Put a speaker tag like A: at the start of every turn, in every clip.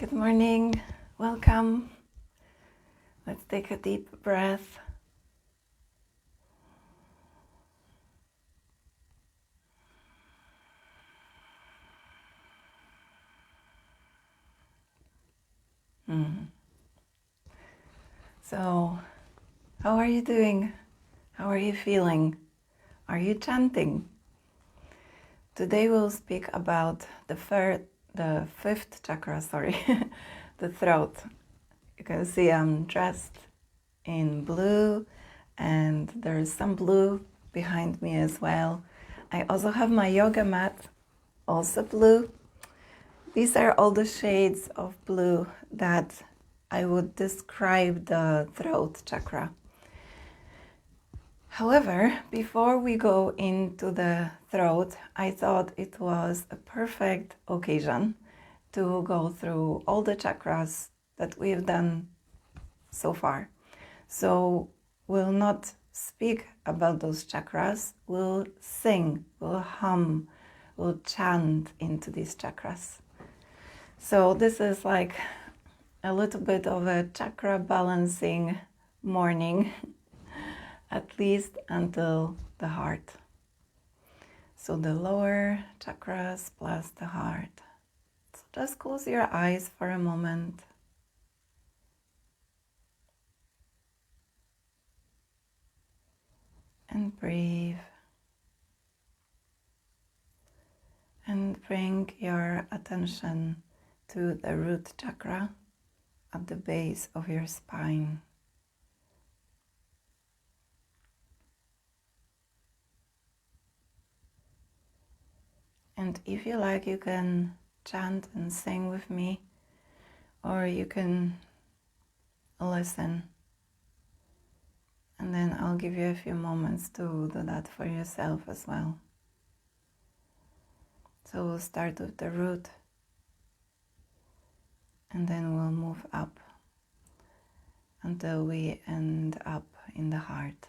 A: Good morning, welcome. Let's take a deep breath. So, how are you doing? How are you feeling? Are you chanting? Today we'll speak about the fifth chakra, the throat. You can see I'm dressed in blue and there's some blue behind me as well. I also have my yoga mat, also blue. These are all the shades of blue that I would describe the throat chakra. However, before we go into the throat, I thought it was a perfect occasion to go through all the chakras that we've done so far. So we'll not speak about those chakras, we'll sing, we'll hum, we'll chant into these chakras. So this is like a little bit of a chakra balancing morning, at least until the heart. So the lower chakras plus the heart. So just close your eyes for a moment. And breathe. And bring your attention to the root chakra at the base of your spine. And if you like, you can chant and sing with me, or you can listen. And then I'll give you a few moments to do that for yourself as well. So we'll start with the root, and then we'll move up until we end up in the heart.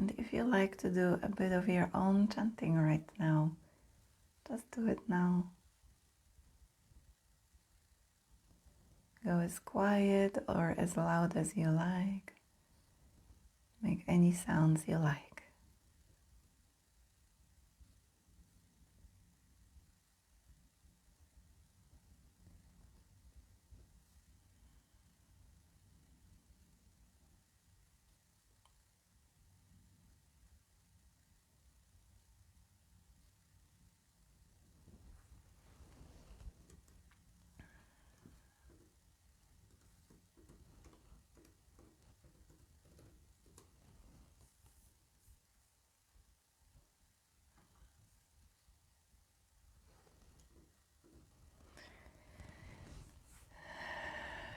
A: And if you like to do a bit of your own chanting right now, just do it now. Go as quiet or as loud as you like. Make any sounds you like.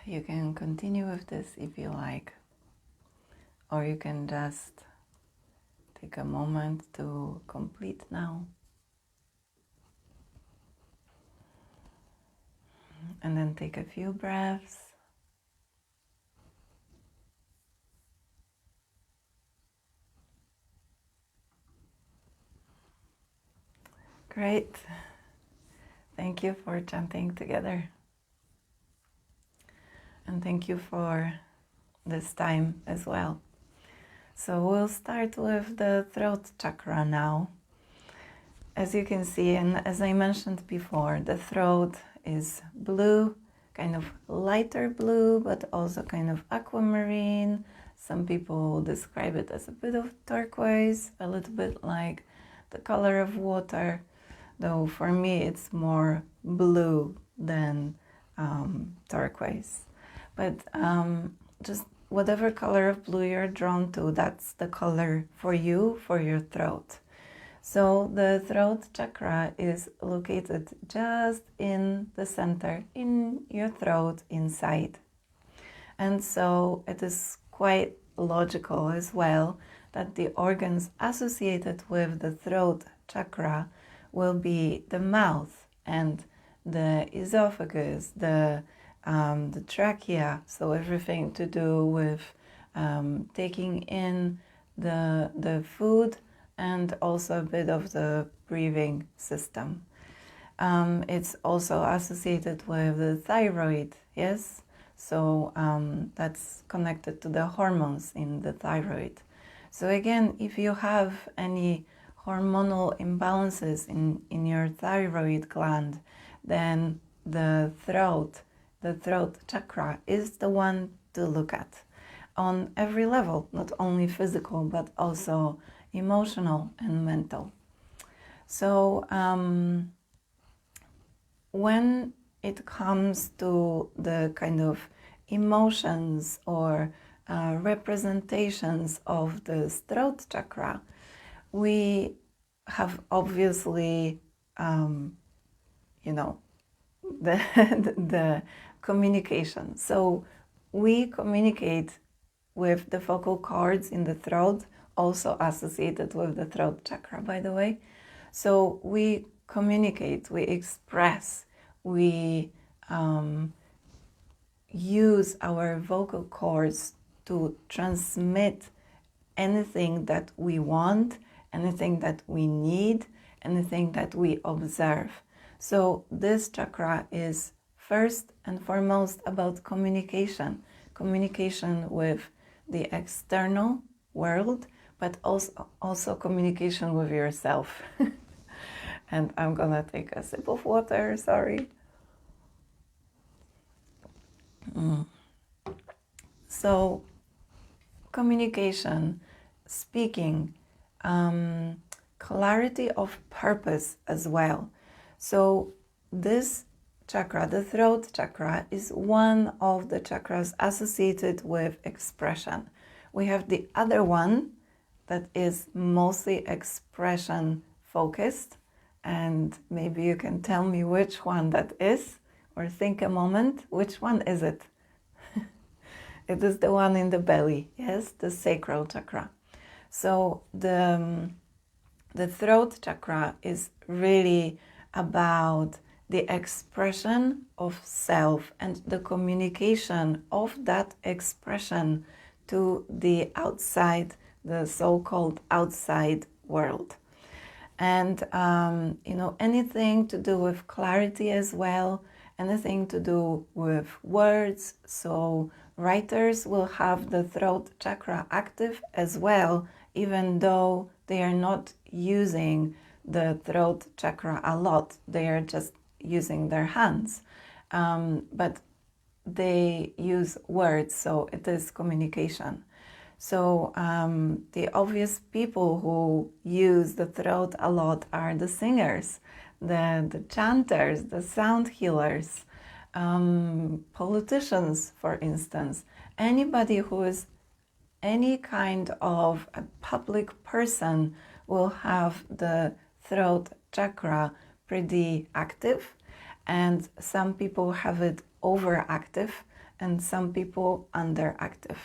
A: You can continue with this if you like, or you can just take a moment to complete now. And then take a few breaths. Great. Thank you for chanting together. And thank you for this time as well. So we'll start with the throat chakra now. As you can see, and as I mentioned before, the throat is blue, kind of lighter blue, but also kind of aquamarine. Some people describe it as a bit of turquoise, a little bit like the color of water, though for me it's more blue than turquoise. But just whatever color of blue you're drawn to, that's the color for you, for your throat. So the throat chakra is located just in the center, in your throat, inside. And so it is quite logical as well that the organs associated with the throat chakra will be the mouth and the esophagus, the trachea, so everything to do with taking in the food and also a bit of the breathing system. It's also associated with the thyroid, yes? So that's connected to the hormones in the thyroid. So again, if you have any hormonal imbalances in your thyroid gland, then the throat chakra is the one to look at on every level, not only physical, but also emotional and mental. So when it comes to the kind of emotions or representations of the throat chakra, we have obviously, the communication. So we communicate with the vocal cords in the throat, also associated with the throat chakra, by the way. So we communicate, we express, we use our vocal cords to transmit anything that we want, anything that we need, anything that we observe. So this chakra is first and foremost about communication with the external world, but also communication with yourself. And I'm gonna take a sip of water, sorry. So communication, speaking, clarity of purpose as well. So this chakra, the throat chakra, is one of the chakras associated with expression. We have the other one that is mostly expression focused, and maybe you can tell me which one that is, or think a moment, which one is it? It is the one in the belly, yes, the sacral chakra. So the throat chakra is really about the expression of self and the communication of that expression to the outside, the so-called outside world. And, anything to do with clarity as well, anything to do with words. So writers will have the throat chakra active as well, even though they are not using the throat chakra a lot. They are just using their hands. But they use words, so it is communication. So the obvious people who use the throat a lot are the singers, the chanters, the sound healers, politicians, for instance. Anybody who is any kind of a public person will have the throat chakra pretty active, and some people have it overactive and some people underactive.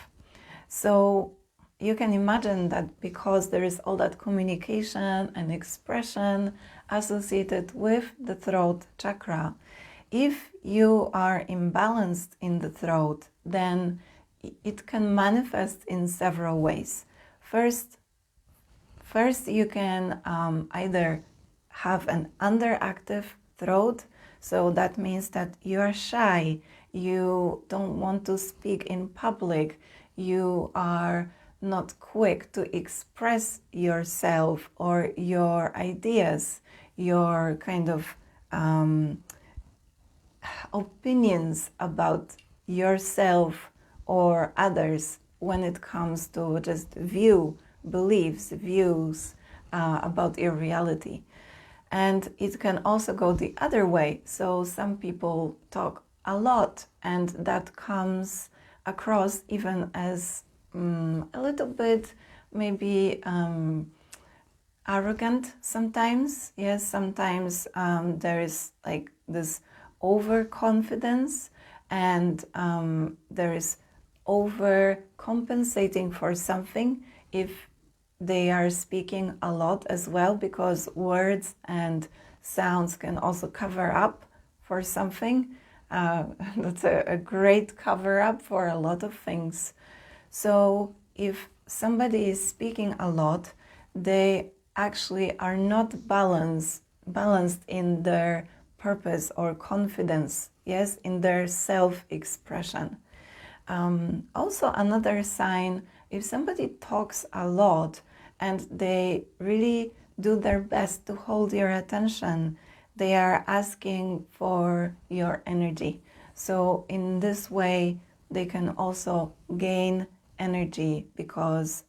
A: So you can imagine that because there is all that communication and expression associated with the throat chakra, if you are imbalanced in the throat, then it can manifest in several ways. First you can either have an underactive throat, so that means that you are shy, you don't want to speak in public, you are not quick to express yourself or your ideas, your kind of opinions about yourself or others when it comes to just beliefs, views about your reality. And it can also go the other way. So some people talk a lot, and that comes across even as a little bit maybe arrogant sometimes. Yes, sometimes there is like this overconfidence, and there is overcompensating for something if they are speaking a lot as well, because words and sounds can also cover up for something. That's a great cover up for a lot of things. So if somebody is speaking a lot, they actually are not balanced in their purpose or confidence, yes, in their self-expression. Also, another sign, if somebody talks a lot and they really do their best to hold your attention, they are asking for your energy. So in this way, they can also gain energy because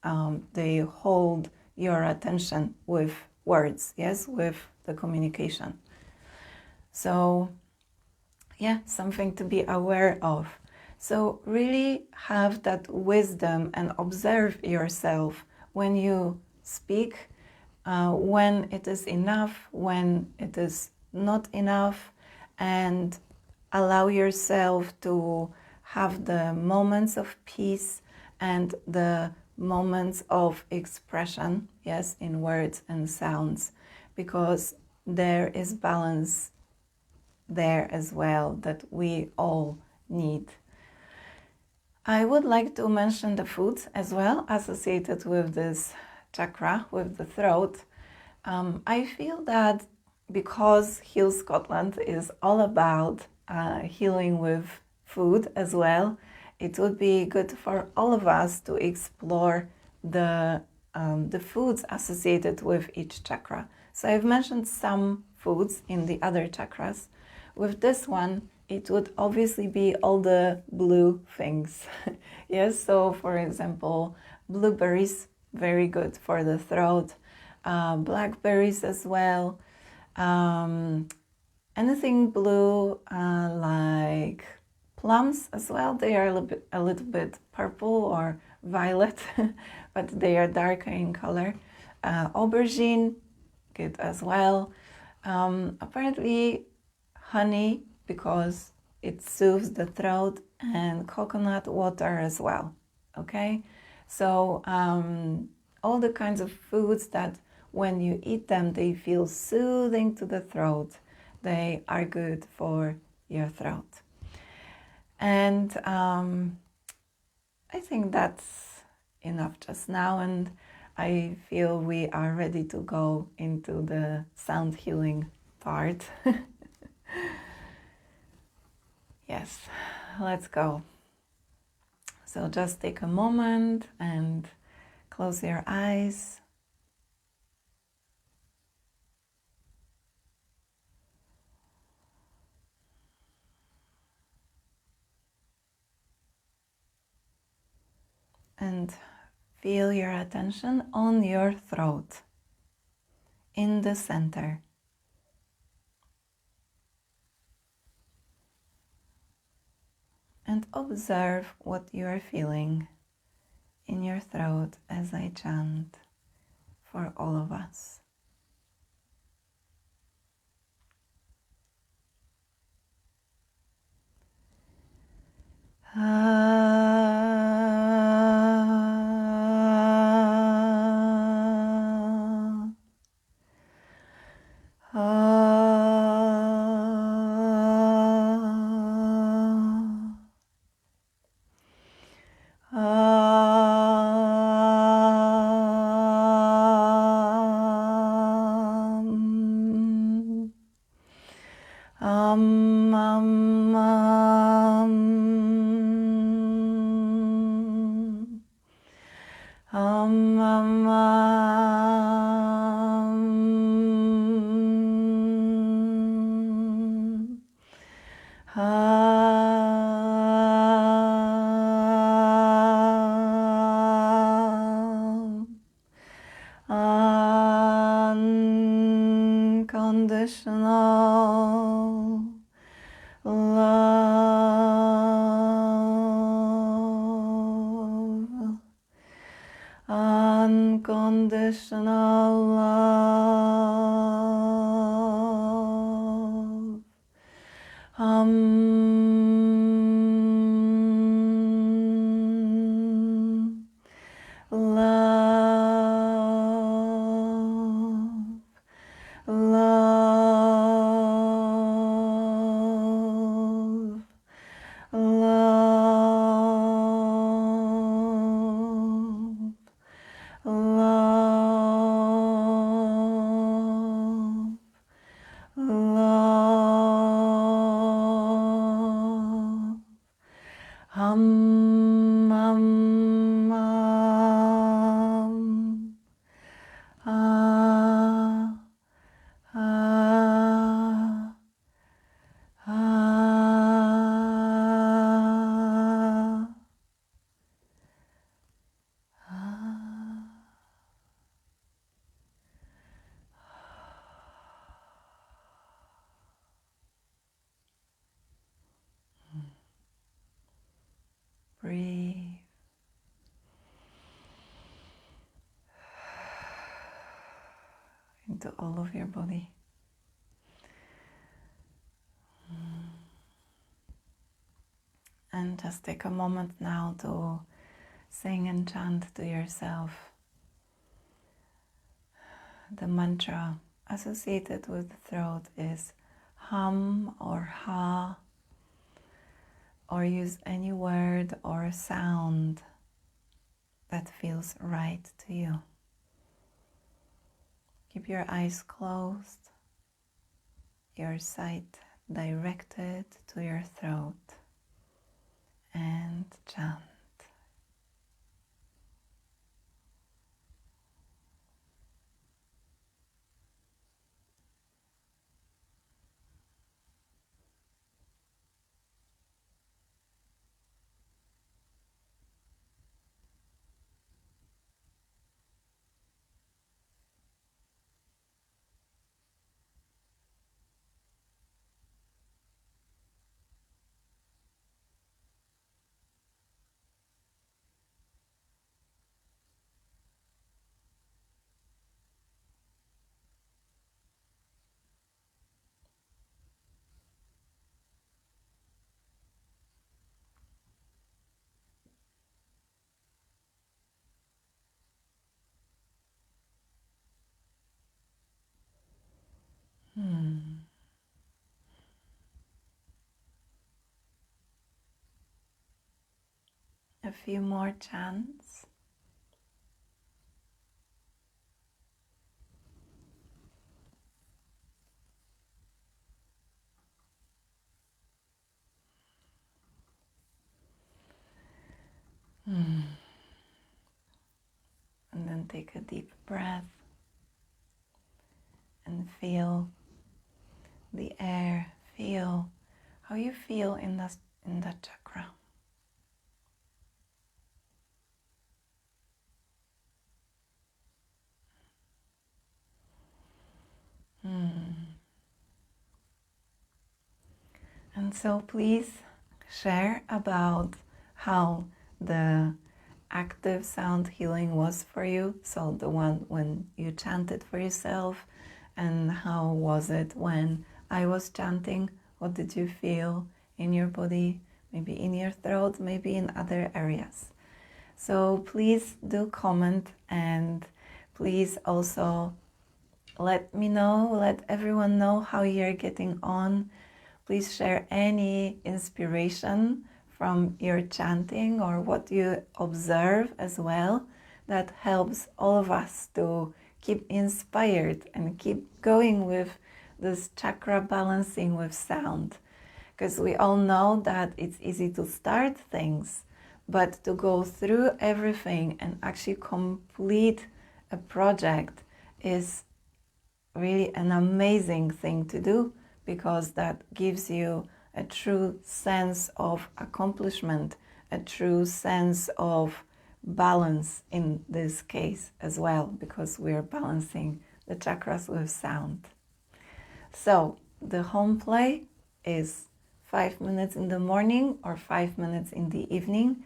A: they hold your attention with words, yes, with the communication. So yeah, something to be aware of. So really have that wisdom and observe yourself when you speak, when it is enough, when it is not enough, and allow yourself to have the moments of peace and the moments of expression, yes, in words and sounds, because there is balance there as well that we all need. I would like to mention the foods as well associated with this chakra, with the throat. I feel that because Heal Scotland is all about healing with food as well, it would be good for all of us to explore the foods associated with each chakra. So I've mentioned some foods in the other chakras. With this one, it would obviously be all the blue things. Yes, so for example, blueberries, very good for the throat. Blackberries as well. Anything blue, like plums as well. They are a little bit purple or violet, but they are darker in color. Aubergine, good as well. Apparently honey, because it soothes the throat, and coconut water as well. Okay, so all the kinds of foods that when you eat them, they feel soothing to the throat. They are good for your throat. And I think that's enough just now, and I feel we are ready to go into the sound healing part. Yes, let's go. So just take a moment and close your eyes. And feel your attention on your throat, in the center. And observe what you are feeling in your throat as I chant for all of us. Unconditional love, unconditional love. Breathe into all of your body. And just take a moment now to sing and chant to yourself the mantra associated with the throat is hum or ha, or use any word or sound that feels right to you. Keep your eyes closed, your sight directed to your throat, and chant. A few more chants. take a deep breath and feel the air, feel how you feel in that chakra. And so please share about how the active sound healing was for you. So the one when you chanted for yourself, and how was it when I was chanting? What did you feel in your body? Maybe in your throat, maybe in other areas. So please do comment, and please also let me know, let everyone know how you're getting on. Please share any inspiration from your chanting or what you observe as well. That helps all of us to keep inspired and keep going with this chakra balancing with sound. Because we all know that it's easy to start things, but to go through everything and actually complete a project is really an amazing thing to do, because that gives you a true sense of accomplishment, a true sense of balance in this case as well, because we're balancing the chakras with sound. So the home play is 5 minutes in the morning or 5 minutes in the evening,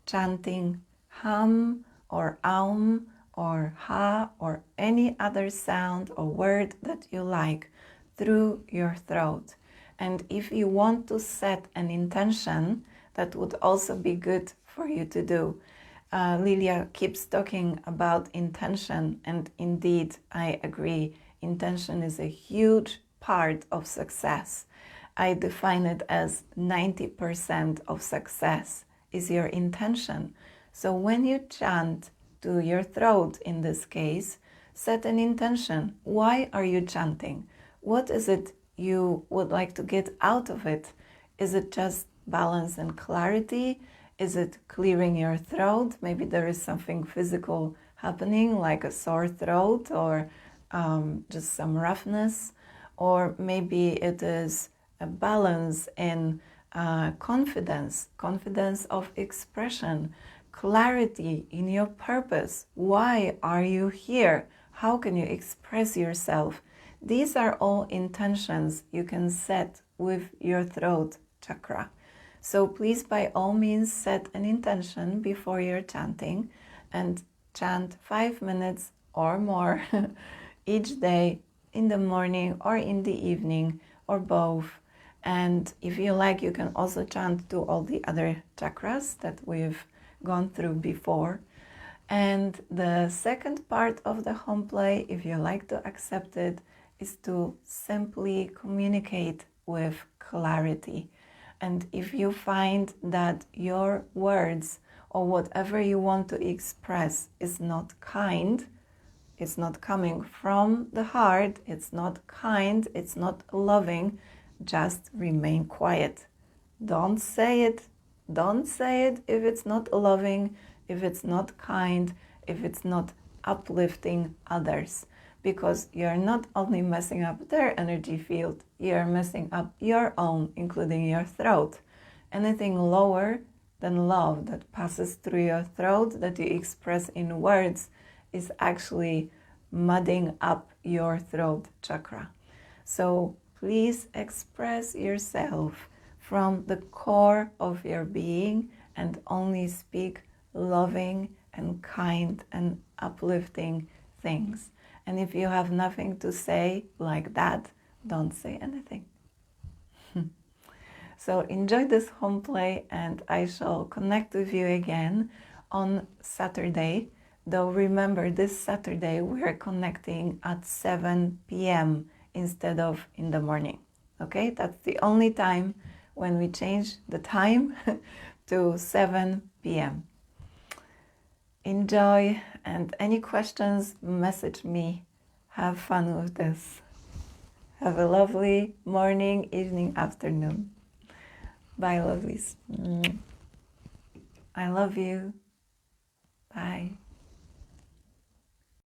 A: chanting hum or aum or ha or any other sound or word that you like through your throat. And if you want to set an intention, that would also be good for you to do. Lilia keeps talking about intention, and indeed I agree, intention is a huge part of success. I define it as 90% of success is your intention. So when you chant to your throat, in this case, set an intention. Why are you chanting? What is it you would like to get out of it? Is it just balance and clarity? Is it clearing your throat? Maybe there is something physical happening, like a sore throat or just some roughness. Or maybe it is a balance in confidence of expression, clarity in your purpose. Why are you here? How can you express yourself? These are all intentions you can set with your throat chakra. So please, by all means, set an intention before you're chanting, and chant 5 minutes or more each day, in the morning or in the evening or both. And if you like, you can also chant to all the other chakras that we've gone through before. And the second part of the home play, if you like to accept it, is to simply communicate with clarity. And if you find that your words or whatever you want to express is not kind, it's not coming from the heart, it's not kind, it's not loving, just remain quiet. Don't say it. Don't say it if it's not loving, if it's not kind, if it's not uplifting others. Because you're not only messing up their energy field, you're messing up your own, including your throat. Anything lower than love that passes through your throat, that you express in words, is actually mudding up your throat chakra. So please express yourself from the core of your being and only speak loving and kind and uplifting things. And if you have nothing to say like that, don't say anything. So enjoy this home play, and I shall connect with you again on Saturday. Though remember, this Saturday we are connecting at 7 p.m. instead of in the morning. Okay, that's the only time when we change the time to 7 p.m. Enjoy, and any questions, message me. Have fun with this. Have a lovely morning, evening, afternoon. Bye, lovelies. I love you.